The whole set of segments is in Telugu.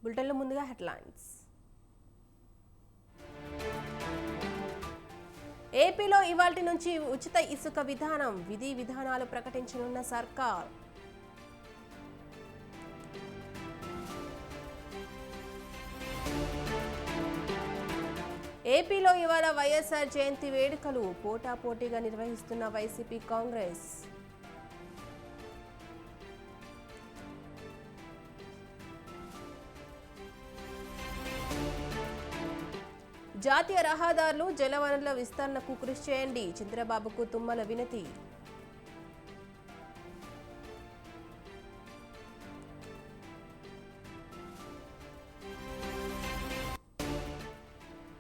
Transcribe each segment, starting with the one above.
బులెటిన్లో ముందుగా హెడ్లైన్స్. ఏపీలో ఇవాల్టి నుంచి ఉచిత ఇసుక విధానం, విధి విధానాలు ప్రకటించనున్న సర్కార్. ఏపీలో ఇవాళ వైఎస్ఆర్ జయంతి వేడుకలు పోటాపోటీగా నిర్వహిస్తున్న వైసీపీ కాంగ్రెస్. జాతీయ రహదారులు, జలవనరుల విస్తరణకు కృషి చేయండి, చంద్రబాబుకు తుమ్మల వినతి.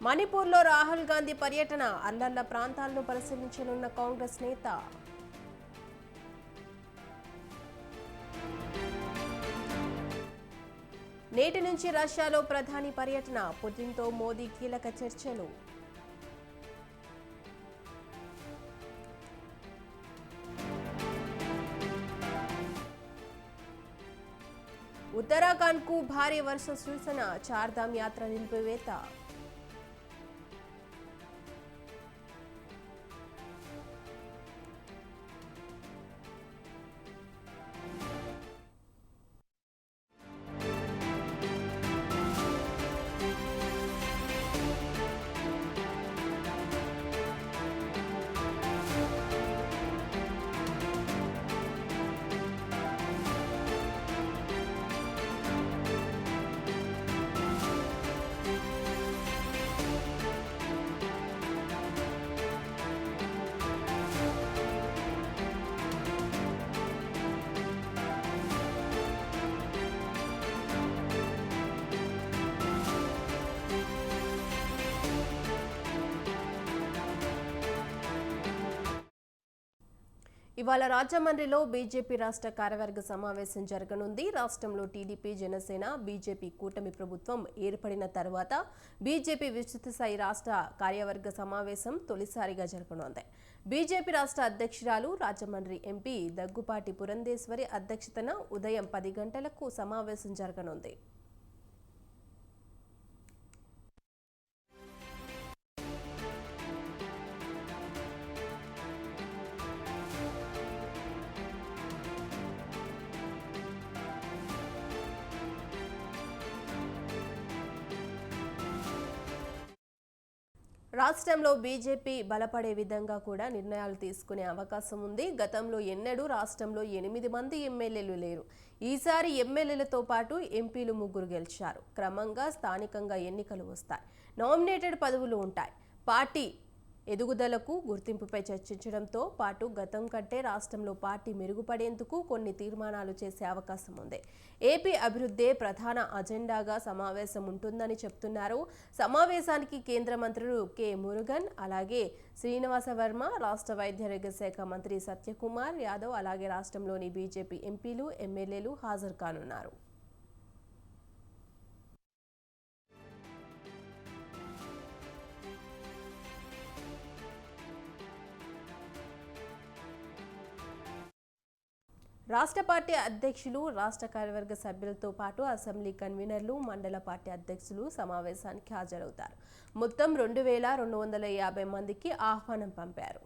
మణిపూర్లో రాహుల్ గాంధీ పర్యటన, అల్లర్ల ప్రాంతాలను పరిశీలించనున్న కాంగ్రెస్ నేత. నేటి నుంచి రష్యాలో ప్రధాని పర్యటన, పుతిన్తో మోదీ కీలక చర్చలు. ఉత్తరాఖండ్కు భారీ వర్ష సూచన, చార్ధామ్ యాత్ర నిలిపివేత. ఇవాళ రాజమండ్రిలో బీజేపీ రాష్ట్ర కార్యవర్గ సమావేశం జరగనుంది. రాష్ట్రంలో టీడీపీ, జనసేన, బీజేపీ కూటమి ప్రభుత్వం ఏర్పడిన తర్వాత బీజేపీ విస్తృత స్థాయి రాష్ట్ర కార్యవర్గ సమావేశం తొలిసారిగా జరగనుంది. బీజేపీ రాష్ట్ర అధ్యక్షురాలు, రాజమండ్రి ఎంపీ దగ్గుపాటి పురంధేశ్వరి అధ్యక్షతన ఉదయం 10 గంటలకు సమావేశం జరగనుంది. రాష్ట్రంలో బీజేపీ బలపడే విధంగా కూడా నిర్ణయాలు తీసుకునే అవకాశం ఉంది. గతంలో ఎన్నడూ రాష్ట్రంలో 8 మంది ఎమ్మెల్యేలు లేరు. ఈసారి ఎమ్మెల్యేలతో పాటు ఎంపీలు 3 గెలిచారు. క్రమంగా స్థానికంగా ఎన్నికలు వస్తాయి. నామినేటెడ్ పదవులు ఉంటాయి. పార్టీ ఎదుగుదలకు, గుర్తింపుపై చర్చించడంతో పాటు గతం కంటే రాష్ట్రంలో పార్టీ మెరుగుపడేందుకు కొన్ని తీర్మానాలు చేసే అవకాశం ఉంది. ఏపీ అభివృద్ధే ప్రధాన అజెండాగా సమావేశం ఉంటుందని చెప్తున్నారు. సమావేశానికి కేంద్ర మంత్రులు కె మురుగన్, అలాగే శ్రీనివాస వర్మ, రాష్ట్ర వైద్యారోగ్య శాఖ మంత్రి సత్యకుమార్ యాదవ్, అలాగే రాష్ట్రంలోని బీజేపీ ఎంపీలు, ఎమ్మెల్యేలు హాజరు కానున్నారు. రాష్ట్ర పార్టీ అధ్యక్షులు, రాష్ట్ర కార్యవర్గ సభ్యులతో పాటు అసెంబ్లీ కన్వీనర్లు, మండల పార్టీ అధ్యక్షులు సమావేశానికి హాజరవుతారు. మొత్తం 2250 మందికి ఆహ్వానం పంపారు.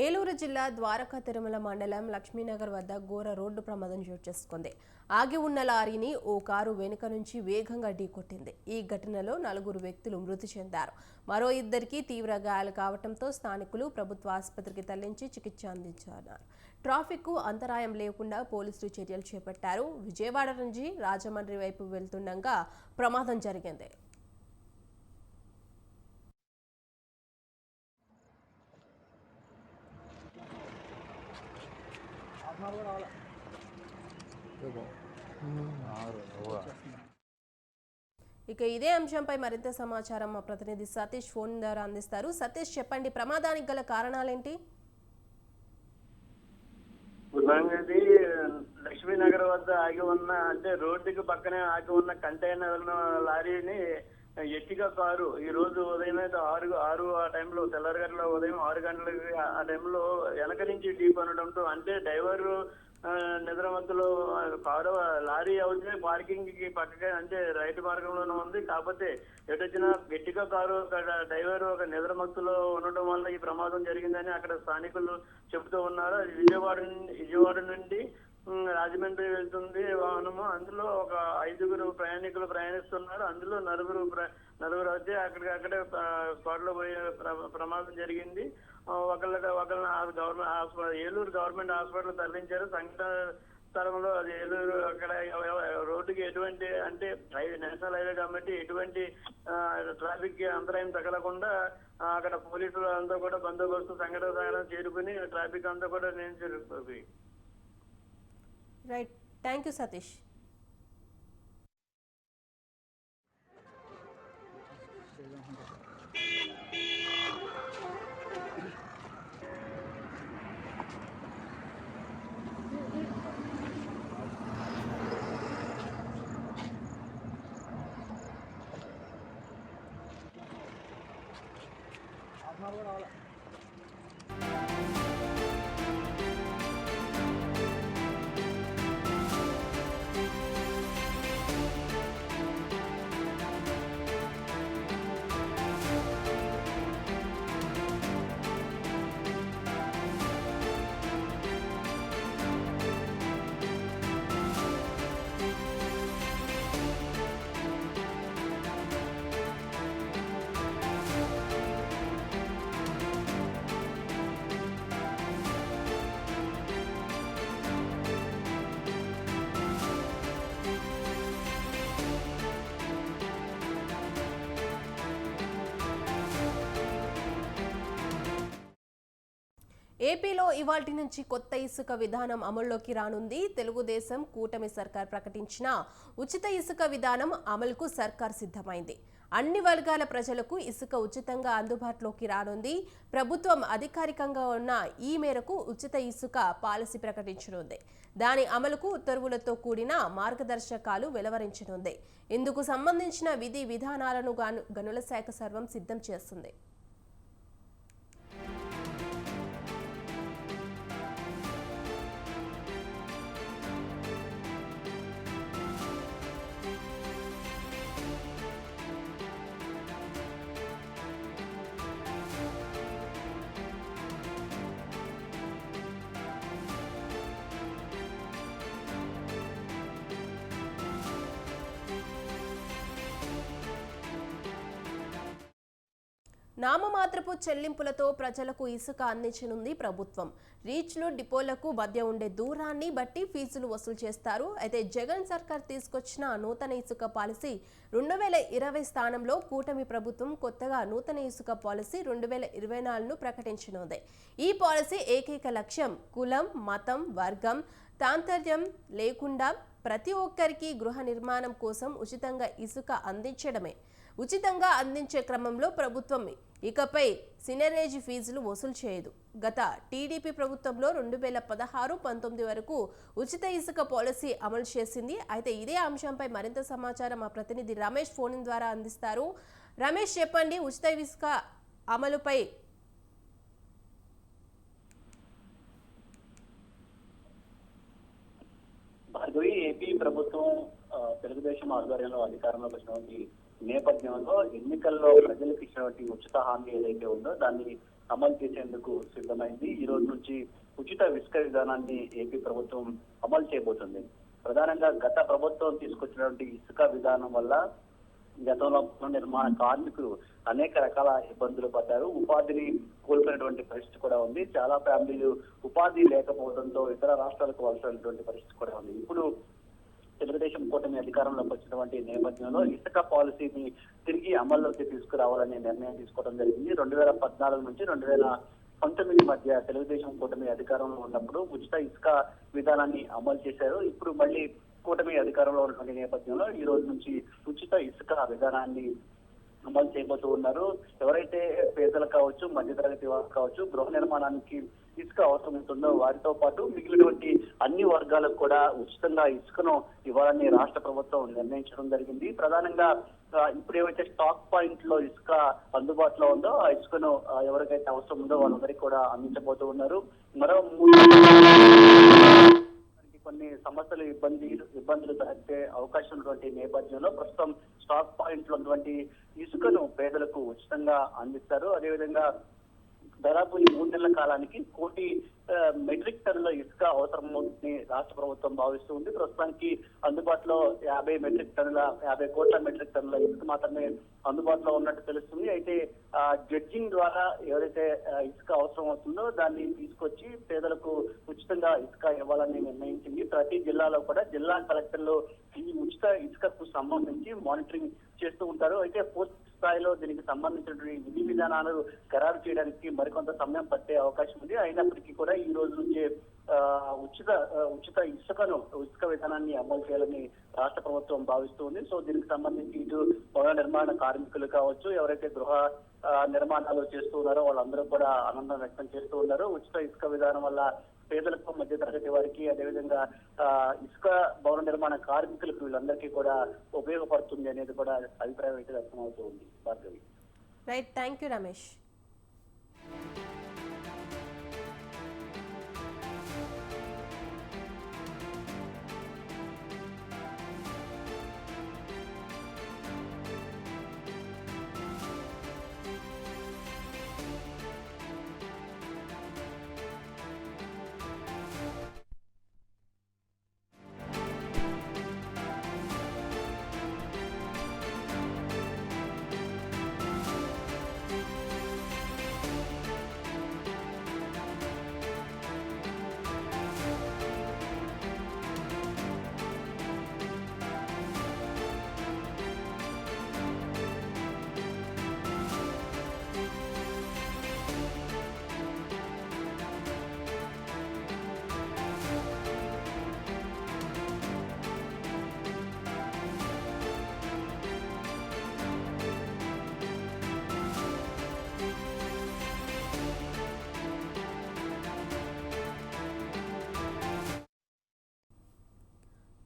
ఏలూరు జిల్లా ద్వారకా తిరుమల మండలం లక్ష్మీనగర్ వద్ద ఘోర రోడ్డు ప్రమాదం చోటు చేసుకుంది. ఆగి ఉన్న లారీని ఓ కారు వెనుక నుంచి వేగంగా ఢీకొట్టింది. ఈ ఘటనలో 4 వ్యక్తులు మృతి చెందారు. మరో 2కి తీవ్ర గాయాలు కావడంతో స్థానికులు ప్రభుత్వ ఆసుపత్రికి తరలించి చికిత్స అందించారు. ట్రాఫిక్కు అంతరాయం లేకుండా పోలీసులు చర్యలు చేపట్టారు. విజయవాడ నుంచి రాజమండ్రి వైపు వెళ్తుండగా ప్రమాదం జరిగింది. ఇక ఇదే అంశంపై మరింత సమాచారం మా ప్రతినిధి సతీష్ ఫోన్ ద్వారా అందిస్తారు. సతీష్, చెప్పండి, ప్రమాదానికి గల కారణాలేంటి? లక్ష్మీనగర్ వద్ద ఆగి ఉన్న రోడ్డుకి పక్కనే ఆగి ఉన్న కంటైనర్ లారీని ఎట్టిగా కారు ఈ రోజు ఉదయం అయితే ఆరు ఆ టైంలో తెల్లరగట్ల ఉదయం 6 గంటలకి ఆ టైంలో వెనక నుంచి ఢీ కొనడంతో డ్రైవర్ నిద్రమత్తులో కారు లారీ అవుతే పార్కింగ్ కి పక్కగా రైట్ మార్గంలోనే ఉంది. కాకపోతే ఎటొచ్చినా గట్టిగా కారు డ్రైవర్ ఒక నిద్రమత్తులో ఉండటం వల్ల ఈ ప్రమాదం జరిగిందని అక్కడ స్థానికులు చెబుతూ ఉన్నారు. అది విజయవాడ నుండి రాజమండ్రి వెళ్తుంది వాహనము. అందులో ఒక 5 ప్రయాణికులు ప్రయాణిస్తున్నారు. అందులో నలుగురు అయితే అక్కడే స్పాట్ లో పోయే ప్రమాదం జరిగింది. ఒకళ్ళని ఏలూరు గవర్నమెంట్ హాస్పిటల్ తరలించారు. సంఘటన స్థలంలో అది ఏలూరు అక్కడ రోడ్డుకి ఎటువంటి నేషనల్ హైవే కాబట్టి ఎటువంటి ట్రాఫిక్ కి అంతరాయం తగలకుండా అక్కడ పోలీసులు అంతా కూడా బందోబస్తు సంఘటన స్థలం చేరుకుని ట్రాఫిక్ అంతా కూడా నియంత్రిస్తుంది. Right, thank you Satish. ఏపీలో ఇవాల్టి నుంచి కొత్త ఇసుక విధానం అమల్లోకి రానుంది. తెలుగుదేశం కూటమి సర్కార్ ప్రకటించిన ఉచిత ఇసుక విధానం అమలుకు సర్కార్ సిద్ధమైంది. అన్ని వర్గాల ప్రజలకు ఇసుక ఉచితంగా అందుబాటులోకి రానుంది. ప్రభుత్వం అధికారికంగా ఉన్న ఈ మేరకు ఉచిత ఇసుక పాలసీ ప్రకటించనుంది. దాని అమలుకు ఉత్తర్వులతో కూడిన మార్గదర్శకాలు వెలువరించనుంది. ఇందుకు సంబంధించిన విధి విధానాలను గనుల శాఖ సర్వం సిద్ధం చేస్తుంది. నామమాత్రపు చెల్లింపులతో ప్రజలకు ఇసుక అందించనుంది ప్రభుత్వం. రీచ్లు డిపోలకు మధ్య ఉండే దూరాన్ని బట్టి ఫీజులు వసూలు చేస్తారు. అయితే జగన్ సర్కార్ తీసుకొచ్చిన నూతన ఇసుక పాలసీ 2020 స్థానంలో కూటమి ప్రభుత్వం కొత్తగా నూతన ఇసుక పాలసీ 2024ను ప్రకటించనుంది. ఈ పాలసీ ఏకైక లక్ష్యం కులం, మతం, వర్గం, తాంతర్యం లేకుండా ప్రతి ఒక్కరికి గృహ నిర్మాణం కోసం ఉచితంగా ఇసుక అందించడమే. ఉచితంగా అందించే క్రమంలో ప్రభుత్వం ఇకపై సినరేజ్ ఫీజులు వసూలు చేయదు. గత టీడీపీ ప్రభుత్వంలో 2016-19 వరకు ఉచిత ఇసుక పాలసీ అమలు చేసింది. అయితే ఇదే అంశంపై మరింత సమాచారం మా ప్రతినిధి రమేష్ ఫోన్ ద్వారా అందిస్తారు. రమేష్, చెప్పండి, ఉచిత ఇసుక అమలుపై. ఏపీ ప్రభుత్వం తెలుగుదేశం ఆధ్వర్యంలో అధికారంలోకి వచ్చినటువంటి నేపథ్యంలో ఎన్నికల్లో ప్రజలకు ఇచ్చినటువంటి ఉచిత హామీ ఏదైతే ఉందో దాన్ని అమలు చేసేందుకు సిద్ధమైంది. ఈ రోజు నుంచి ఉచిత ఇసుక విధానాన్ని ఏపీ ప్రభుత్వం అమలు చేయబోతుంది. ప్రధానంగా గత ప్రభుత్వం తీసుకొచ్చినటువంటి ఇసుక విధానం వల్ల గతంలో పునర్నిర్మాణ కార్మికులు అనేక రకాల ఇబ్బందులు పడ్డారు. ఉపాధిని కోల్పోయినటువంటి పరిస్థితి కూడా ఉంది. చాలా ఫ్యామిలీలు ఉపాధి లేకపోవడంతో ఇతర రాష్ట్రాలకు వలసైనటువంటి పరిస్థితి కూడా ఉంది. ఇప్పుడు తెలుగుదేశం కూటమి అధికారంలోకి వచ్చినటువంటి నేపథ్యంలో ఇసుక పాలసీని తిరిగి అమల్లోకి తీసుకురావాలనే నిర్ణయం తీసుకోవడం జరిగింది. 2014 నుంచి 2019 మధ్య తెలుగుదేశం కూటమి అధికారంలో ఉన్నప్పుడు ఉచిత ఇసుక విధానాన్ని అమలు చేశారు. ఇప్పుడు మళ్ళీ కూటమి అధికారంలో ఉన్నటువంటి నేపథ్యంలో ఈ రోజు నుంచి ఉచిత ఇసుక విధానాన్ని అమలు చేయబోతూ ఉన్నారు. ఎవరైతే పేదలు కావచ్చు, మధ్యతరగతి వారు కావచ్చు, గృహ నిర్మాణానికి ఇసుక అవసరం ఉంటుందో వారితో పాటు మిగిలినటువంటి అన్ని వర్గాలకు కూడా ఉచితంగా ఇసుకను ఇవ్వాలని రాష్ట్ర ప్రభుత్వం నిర్ణయించడం జరిగింది. ప్రధానంగా ఇప్పుడు ఏవైతే స్టాక్ పాయింట్ లో ఇసుక అందుబాటులో ఉందో ఆ ఇసుకను ఎవరికైతే అవసరం ఉందో వాళ్ళందరికీ కూడా అందించబోతూ ఉన్నారు. మరో కొన్ని సమస్యలు ఇబ్బందులు తలెత్తే అవకాశం ఉన్నటువంటి నేపథ్యంలో ప్రస్తుతం స్టాక్ పాయింట్ లో ఉన్నటువంటి ఇసుకను పేదలకు ఉచితంగా అందిస్తారు. అదేవిధంగా దాదాపు ఈ 3 నెలల కాలానికి 1 కోటి మెట్రిక్ టన్నుల ఇసుక అవసరమవుతుందని రాష్ట్ర ప్రభుత్వం భావిస్తూ ఉంది. ప్రస్తుతానికి అందుబాటులో 50 కోట్ల మెట్రిక్ టన్నుల ఇసుక మాత్రమే అందుబాటులో ఉన్నట్టు తెలుస్తుంది. అయితే జడ్జింగ్ ద్వారా ఎవరైతే ఇసుక అవసరం అవుతుందో దాన్ని తీసుకొచ్చి పేదలకు ఉచితంగా ఇసుక ఇవ్వాలని నిర్ణయించింది. ప్రతి జిల్లాలో కూడా జిల్లా కలెక్టర్లు ఈ ఉచిత ఇసుకకు సంబంధించి మానిటరింగ్ చేస్తూ ఉంటారు. అయితే పూర్తి స్థాయిలో దీనికి సంబంధించినటువంటి విధి విధానాలు ఖరారు చేయడానికి మరికొంత సమయం పట్టే అవకాశం ఉంది. అయినప్పటికీ కూడా ఈ రోజు నుంచే ఉచిత ఇసుక విధానాన్ని అమలు చేయాలని రాష్ట్ర ప్రభుత్వం భావిస్తుంది. సో దీనికి సంబంధించి ఇటు భవన నిర్మాణ కార్మికులు కావచ్చు, ఎవరైతే గృహ నిర్మాణాలు చేస్తూ ఉన్నారో వాళ్ళందరూ కూడా ఆనందం వ్యక్తం చేస్తూ ఉన్నారు. ఉచిత ఇసుక విధానం వల్ల పేదలకు, మధ్య తరగతి వారికి, అదేవిధంగా ఇసుక భవన నిర్మాణ కార్మికులకు వీళ్ళందరికీ కూడా ఉపయోగపడుతుంది అనేది కూడా అభిప్రాయం అయితే వ్యక్తమవుతూ ఉంది. Bhargavi. Right, thank you Ramesh.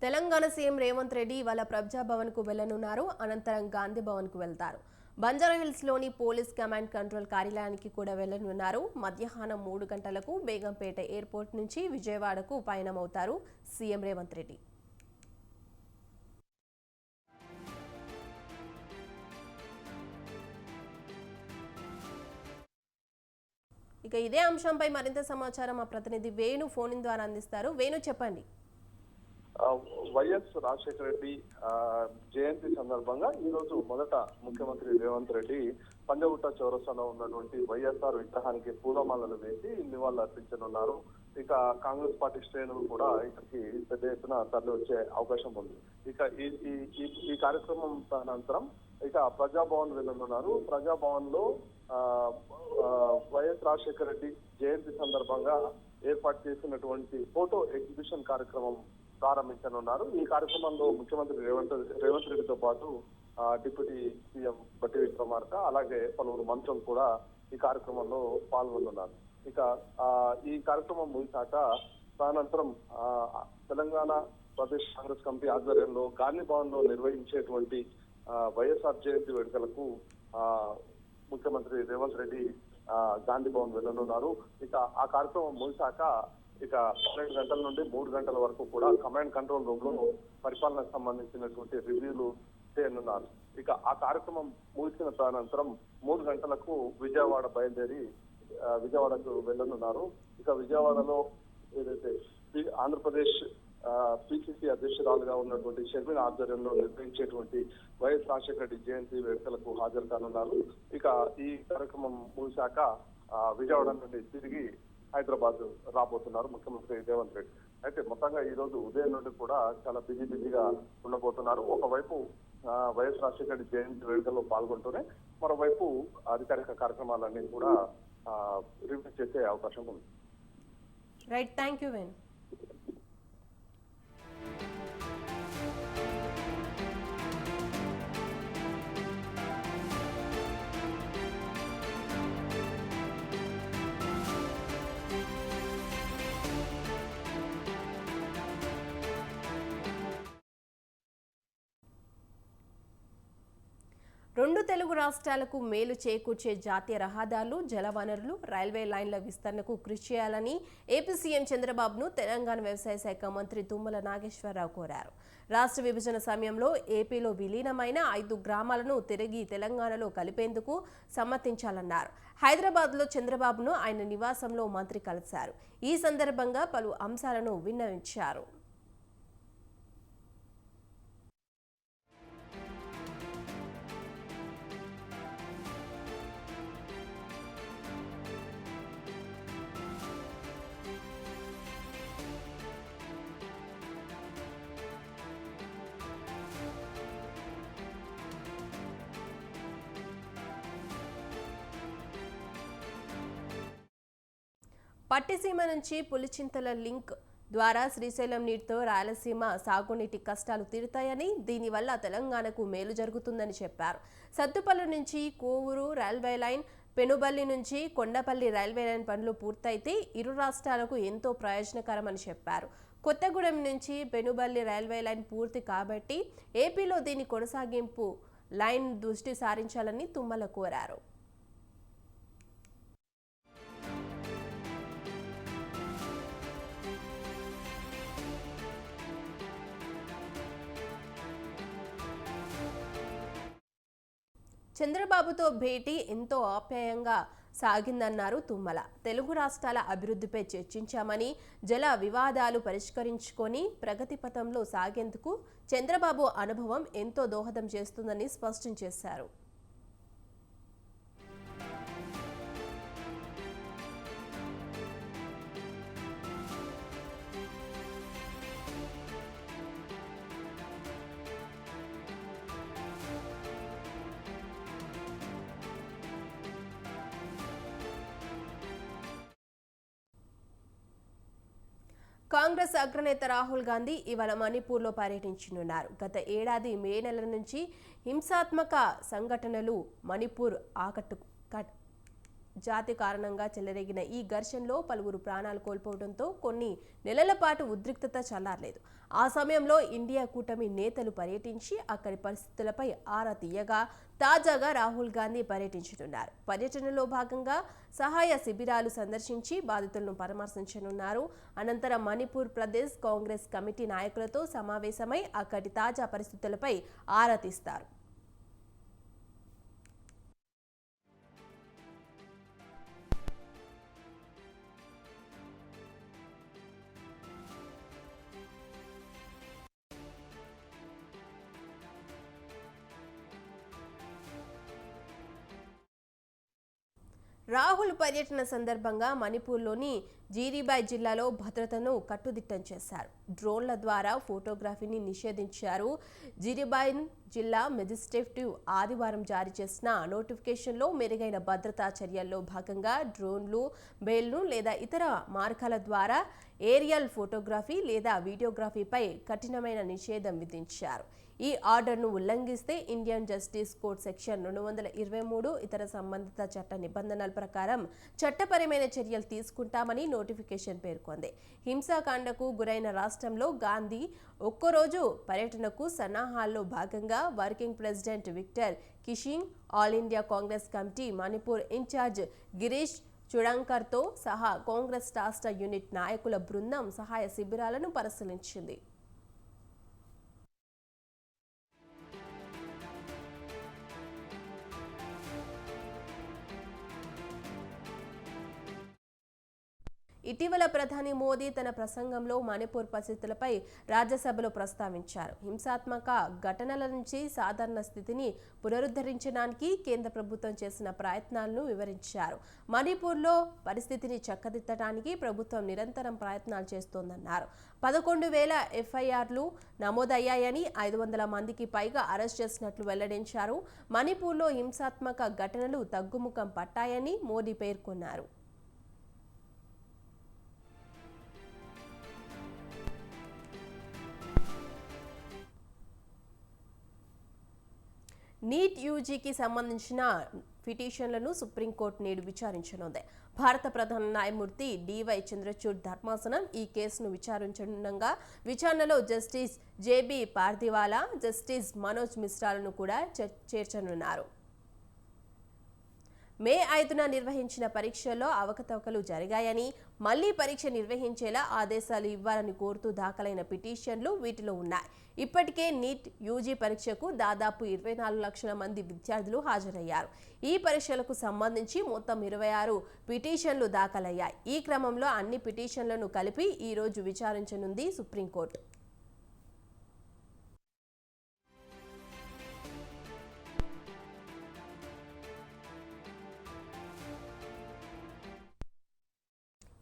Telangana CM Revanth Reddy ఇవాళ ప్రజాభవన్ కు వెళ్లనున్నారు. అనంతరం గాంధీ భవన్ కు వెళ్తారు. బంజారాహిల్స్ లోని పోలీస్ కమాండ్ కంట్రోల్ కార్యాలయానికి కూడా వెళ్లనున్నారు. మధ్యాహ్నం 3 గంటలకు బేగంపేట ఎయిర్పోర్ట్ నుంచి విజయవాడకు పయనమవుతారు సీఎం రేవంత్ రెడ్డి. ఇక ఇదే అంశంపై మరింత సమాచారం మా ప్రతినిధి వేణు ఫోన్ ఇన్ ద్వారా అందిస్తారు. వేణు, చెప్పండి. వైఎస్ రాజశేఖర రెడ్డి జయంతి సందర్భంగా ఈ రోజు మొదట ముఖ్యమంత్రి రేవంత్ రెడ్డి పంజగుట్ట చౌరస్తాలో ఉన్నటువంటి వైఎస్ఆర్ విగ్రహానికి పూలమాలలు వేసి నివాళులు అర్పించనున్నారు. ఇక కాంగ్రెస్ పార్టీ శ్రేణులు కూడా ఇక్కడికి పెద్ద ఎత్తున తరలి వచ్చే అవకాశం ఉంది. ఇక ఈ కార్యక్రమం అనంతరం ఇక ప్రజాభవన్ వెళ్ళనున్నారు. ప్రజాభవన్ లో వైఎస్ రాజశేఖర రెడ్డి జయంతి సందర్భంగా ఏర్పాటు చేసినటువంటి ఫోటో ఎగ్జిబిషన్ కార్యక్రమం ప్రారంభించనున్నారు. ఈ కార్యక్రమంలో ముఖ్యమంత్రి రేవంత్ రెడ్డితో పాటు డిప్యూటీ సీఎం బట్టి విక్రమార్క, అలాగే పలువురు మంత్రులు కూడా ఈ కార్యక్రమంలో పాల్గొనున్నారు. ఇక ఈ కార్యక్రమం ముగిశాక తదనంతరం తెలంగాణ ప్రదేశ్ కాంగ్రెస్ కమిటీ ఆధ్వర్యంలో గాంధీ భవన్ లో నిర్వహించేటువంటి వైఎస్ఆర్ జయంతి వేడుకలకు ముఖ్యమంత్రి రేవంత్ రెడ్డి గాంధీ భవన్ వెళ్ళనున్నారు. ఇక ఆ కార్యక్రమం ముగిశాక ఇక 12 గంటల నుండి 3 గంటల వరకు కూడా కమాండ్ కంట్రోల్ రూమ్ లో పరిపాలనకు సంబంధించినటువంటి రివ్యూలు చేయనున్నారు. ఇక ఆ కార్యక్రమం ముగిసిన అనంతరం 3 గంటలకు విజయవాడ బయలుదేరి విజయవాడకు వెళ్ళనున్నారు. ఇక విజయవాడలో ఏదైతే ఆంధ్రప్రదేశ్ పిసిసి అధ్యక్షురాలుగా ఉన్నటువంటి షర్మిల ఆధ్వర్యంలో నిర్వహించేటువంటి వైఎస్ రాజశేఖర రెడ్డి జయంతి వేడుకలకు హాజరు కానున్నారు. ఇక ఈ కార్యక్రమం ముగిశాక విజయవాడ నుండి తిరిగి హైదరాబాద్ రాబోతున్నారు ముఖ్యమంత్రి రేవంత్ రెడ్డి. అయితే మొత్తంగా ఈ రోజు ఉదయం నుండి కూడా చాలా బిజీగా ఉండబోతున్నారు. ఒకవైపు వైఎస్ రాజశేఖర రెడ్డి జయంతి వేడుకల్లో పాల్గొంటూనే మరోవైపు అధికారిక కార్యక్రమాలన్నీ కూడా రివ్యూ చేసే అవకాశం ఉంది. Right, thank you Venu. రెండు తెలుగు రాష్ట్రాలకు మేలు చేకూర్చే జాతీయ రహదారులు, జలవనరులు, రైల్వే లైన్ల విస్తరణకు కృషి చేయాలని ఏపీ సీఎం చంద్రబాబును తెలంగాణ వ్యవసాయ శాఖ మంత్రి తుమ్మల నాగేశ్వరరావు కోరారు. రాష్ట్ర విభజన సమయంలో ఏపీలో విలీనమైన 5 గ్రామాలను తిరిగి తెలంగాణలో కలిపేందుకు సమ్మతించాలన్నారు. హైదరాబాద్లో చంద్రబాబును ఆయన నివాసంలో మంత్రి కలిశారు. ఈ సందర్భంగా పలు అంశాలను విన్నవించారు. పట్టిసీమ నుంచి పులిచింతల లింక్ ద్వారా శ్రీశైలం నీటితో రాయలసీమ సాగునీటి కష్టాలు తీరుతాయని, దీనివల్ల తెలంగాణకు మేలు జరుగుతుందని చెప్పారు. సత్తుపల్లి నుంచి కోవూరు రైల్వే లైన్, పెనుబల్లి నుంచి కొండపల్లి రైల్వే లైన్ పనులు పూర్తయితే ఇరు రాష్ట్రాలకు ఎంతో ప్రయోజనకరమని చెప్పారు. కొత్తగూడెం నుంచి పెనుబల్లి రైల్వే లైన్ పూర్తి కాబట్టి ఏపీలో దీని కొనసాగింపు లైన్ దృష్టి సారించాలని తుమ్మల కోరారు. చంద్రబాబుతో భేటీ ఎంతో ఆప్యాయంగా సాగిందన్నారు తుమ్మల. తెలుగు రాష్ట్రాల అభివృద్ధిపై చర్చించామని, జల వివాదాలు పరిష్కరించుకొని ప్రగతి పథంలో సాగేందుకు చంద్రబాబు అనుభవం ఎంతో దోహదం చేస్తుందని స్పష్టం చేశారు. కాంగ్రెస్ అగ్రనేత రాహుల్ గాంధీ ఇవాళ మణిపూర్లో పర్యటించనున్నారు. గత ఏడాది మే నెల నుంచి హింసాత్మక సంఘటనలు మణిపూర్ జాతి కారణంగా చెలరేగిన ఈ ఘర్షణలో పలువురు ప్రాణాలు కోల్పోవడంతో కొన్ని నెలల పాటు ఉద్రిక్తత చల్లారలేదు. ఆ సమయంలో ఇండియా కూటమి నేతలు పర్యటించి అక్కడి పరిస్థితులపై ఆరా తీయగా తాజాగా రాహుల్ గాంధీ పర్యటించనున్నారు. పర్యటనలో భాగంగా సహాయ శిబిరాలు సందర్శించి బాధితులను పరామర్శించనున్నారు. అనంతరం మణిపూర్ ప్రదేశ్ కాంగ్రెస్ కమిటీ నాయకులతో సమావేశమై అక్కడి తాజా పరిస్థితులపై ఆరా తీస్తారు. రాహుల్ పర్యటన సందర్భంగా మణిపూర్లోని జీరీబాయ్ జిల్లాలో భద్రతను కట్టుదిట్టం చేశారు. డ్రోన్ల ద్వారా ఫోటోగ్రఫీని నిషేధించారు. జీరీబాయ్ జిల్లా మెజిస్ట్రేటివ్ ఆదివారం జారీ చేసిన నోటిఫికేషన్లో మెరుగైన భద్రతా చర్యల్లో భాగంగా డ్రోన్లు, బెయిల్ను లేదా ఇతర మార్గాల ద్వారా ఏరియల్ ఫోటోగ్రఫీ లేదా వీడియోగ్రఫీపై కఠినమైన నిషేధం విధించారు. ఈ ఆర్డర్ను ఉల్లంఘిస్తే ఇండియన్ జస్టిస్ కోడ్ సెక్షన్ 223 ఇతర సంబంధిత చట్ట నిబంధనల ప్రకారం చట్టపరమైన చర్యలు తీసుకుంటామని నోటిఫికేషన్ పేర్కొంది. హింసాకాండకు గురైన రాష్ట్రంలో గాంధీ ఒక్కరోజు పర్యటనకు సన్నాహాల్లో భాగంగా working president Victor Keishing, all India Congress committee Manipur incharge Girish చుడంకర్తో సహా కాంగ్రెస్ రాష్ట్ర యూనిట్ నాయకుల బృందం సహాయ శిబిరాలను పరిశీలించింది. ఇటీవల ప్రధాని మోదీ తన ప్రసంగంలో మణిపూర్ పరిస్థితులపై రాజ్యసభలో ప్రస్తావించారు. హింసాత్మక ఘటనల నుంచి సాధారణ స్థితిని పునరుద్ధరించడానికి కేంద్ర ప్రభుత్వం చేసిన ప్రయత్నాలను వివరించారు. మణిపూర్లో పరిస్థితిని చక్కదిద్దడానికి ప్రభుత్వం నిరంతరం ప్రయత్నాలు చేస్తోందన్నారు. 11,000 ఎఫ్ఐఆర్లు నమోదయ్యాయని 500 మందికి పైగా అరెస్ట్ చేసినట్లు వెల్లడించారు. మణిపూర్లో హింసాత్మక ఘటనలు తగ్గుముఖం పట్టాయని మోదీ పేర్కొన్నారు. నీట్ యూజీకి సంబంధించిన పిటిషన్లను సుప్రీంకోర్టు నేడు విచారించనుంది. భారత ప్రధాన న్యాయమూర్తి డివై చంద్రచూడ్ ధర్మాసనం ఈ కేసును విచారించనుండగా విచారణలో justice JB Pardiwala, justice Manoj మిశ్రాలను కూడా చేర్చనున్నారు. మే 5న నిర్వహించిన పరీక్షల్లో అవకతవకలు జరిగాయని, మళ్లీ పరీక్ష నిర్వహించేలా ఆదేశాలు ఇవ్వాలని కోరుతూ దాఖలైన పిటిషన్లు వీటిలో ఉన్నాయి. ఇప్పటికే నీట్ యూజీ పరీక్షకు దాదాపు 24 లక్షల మంది విద్యార్థులు హాజరయ్యారు. ఈ పరీక్షలకు సంబంధించి మొత్తం 26 పిటిషన్లు దాఖలయ్యాయి. ఈ క్రమంలో అన్ని పిటిషన్లను కలిపి ఈ రోజు విచారించనుంది సుప్రీంకోర్టు.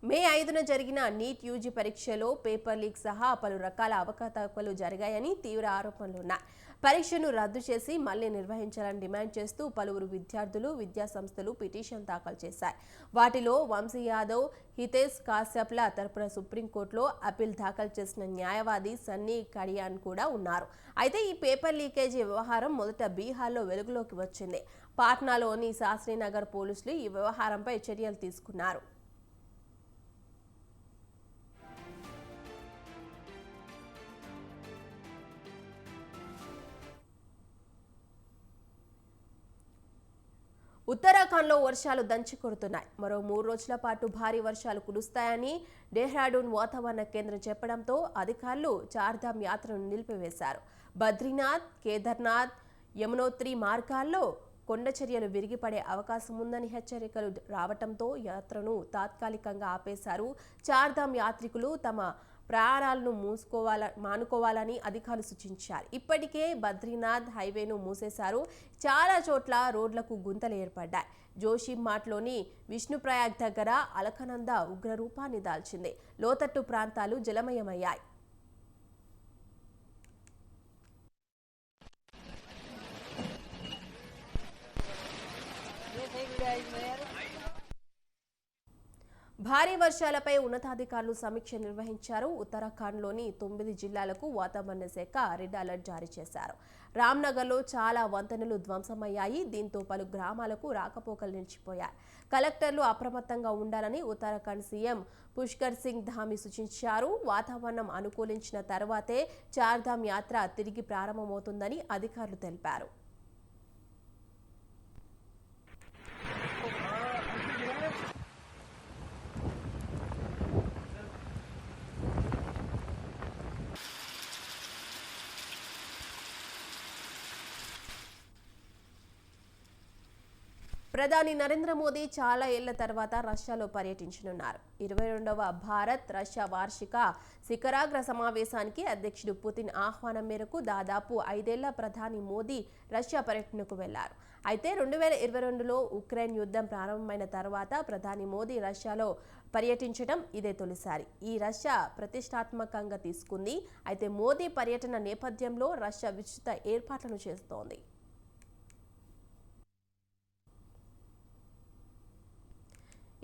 మే 5న జరిగిన నీట్ యూజీ పరీక్షలో పేపర్ లీక్ సహా పలు రకాల అవకతవకలు జరిగాయని తీవ్ర ఆరోపణలున్నాయి. పరీక్షను రద్దు చేసి మళ్లీ నిర్వహించాలని డిమాండ్ చేస్తూ పలువురు విద్యార్థులు, విద్యాసంస్థలు పిటిషన్ దాఖలు చేశాయి. వాటిలో వంశీ యాదవ్, హితేష్ కాశ్యప్ల తరపున సుప్రీంకోర్టులో అప్పీల్ దాఖలు చేసిన న్యాయవాది సన్నీ కడియాన్ కూడా ఉన్నారు. అయితే ఈ పేపర్ లీకేజీ వ్యవహారం మొదట బీహార్లో వెలుగులోకి వచ్చింది. పాట్నాలోని శాస్త్రీనగర్ పోలీసులు ఈ వ్యవహారంపై చర్యలు తీసుకున్నారు. ఉత్తరాఖండ్లో వర్షాలు దంచి కొడుతున్నాయి. మరో 3 రోజుల పాటు భారీ వర్షాలు కురుస్తాయని డెహ్రాడూన్ వాతావరణ కేంద్రం చెప్పడంతో అధికారులు చార్ధామ్ యాత్రను నిలిపివేశారు. బద్రీనాథ్, కేదార్నాథ్, యమునోత్రి మార్గాల్లో కొండ చర్యలు విరిగిపడే అవకాశం ఉందని హెచ్చరికలు రావడంతో యాత్రను తాత్కాలికంగా ఆపేశారు. చార్ధామ్ యాత్రికులు తమ ప్రయాణాలను మానుకోవాలని అధికారులు సూచించారు. ఇప్పటికే బద్రీనాథ్ హైవేను మూసేశారు. చాలా చోట్ల రోడ్లకు గుంతలు ఏర్పడ్డాయి. జోషిమాట్లోని విష్ణుప్రయాగ్ దగ్గర అలకనంద ఉగ్రరూపాన్ని దాల్చింది. లోతట్టు ప్రాంతాలు జలమయమయ్యాయి. భారీ వర్షాలపై ఉన్నతాధికారులు సమీక్ష నిర్వహించారు. ఉత్తరాఖండ్లోని 9 జిల్లాలకు వాతావరణ శాఖ రెడ్ అలర్ట్ జారీ చేశారు. రామ్నగర్లో చాలా వంతెనలు ధ్వంసమయ్యాయి. దీంతో పలు గ్రామాలకు రాకపోకలు నిలిచిపోయాయి. కలెక్టర్లు అప్రమత్తంగా ఉండాలని ఉత్తరాఖండ్ సీఎం పుష్కర్ సింగ్ ధామి సూచించారు. వాతావరణం అనుకూలించిన తర్వాతే చార్ధామ్ యాత్ర తిరిగి ప్రారంభమవుతుందని అధికారులు తెలిపారు. ప్రధాని నరేంద్ర మోదీ చాలా ఏళ్ల తర్వాత రష్యాలో పర్యటించనున్నారు. 22వ భారత్ రష్యా వార్షిక శిఖరాగ్ర సమావేశానికి అధ్యక్షుడు పుతిన్ ఆహ్వానం మేరకు దాదాపు 5 ఏళ్ల ప్రధాని మోదీ రష్యా పర్యటనకు వెళ్లారు. అయితే 2022లో ఉక్రెయిన్ యుద్ధం ప్రారంభమైన తర్వాత ప్రధాని మోదీ రష్యాలో పర్యటించడం ఇదే తొలిసారి. ఈ రష్యా ప్రతిష్టాత్మకంగా తీసుకుంది. అయితే మోదీ పర్యటన నేపథ్యంలో రష్యా విస్తృత ఏర్పాట్లను చేస్తోంది.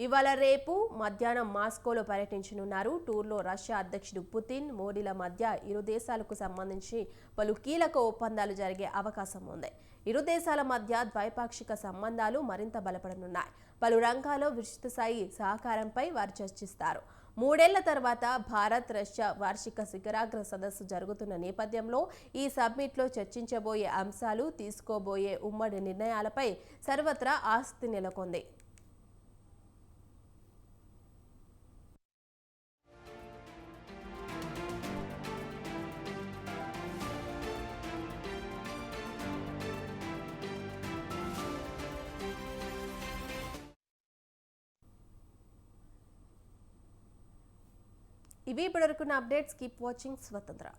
ఇవాళ రేపు మధ్యాహ్నం మాస్కోలో పర్యటించనున్నారు. టూర్లో రష్యా అధ్యక్షుడు పుతిన్, మోడీల మధ్య ఇరు దేశాలకు సంబంధించి పలు కీలక ఒప్పందాలు జరిగే అవకాశం ఉంది. ఇరు దేశాల మధ్య ద్వైపాక్షిక సంబంధాలు మరింత బలపడనున్నాయి. పలు రంగాల్లో విస్తృత స్థాయి సహకారంపై వారు చర్చిస్తారు. 3 ఏళ్ల తర్వాత భారత్ రష్యా వార్షిక శిఖరాగ్ర సదస్సు జరుగుతున్న నేపథ్యంలో ఈ సమ్మిట్లో చర్చించబోయే అంశాలు, తీసుకోబోయే ఉమ్మడి నిర్ణయాలపై సర్వత్రా ఆసక్తి నెలకొంది. ఇవి ఇప్పటివరకున్న అప్డేట్స్. కీప్ వాచింగ్ స్వతంత్ర.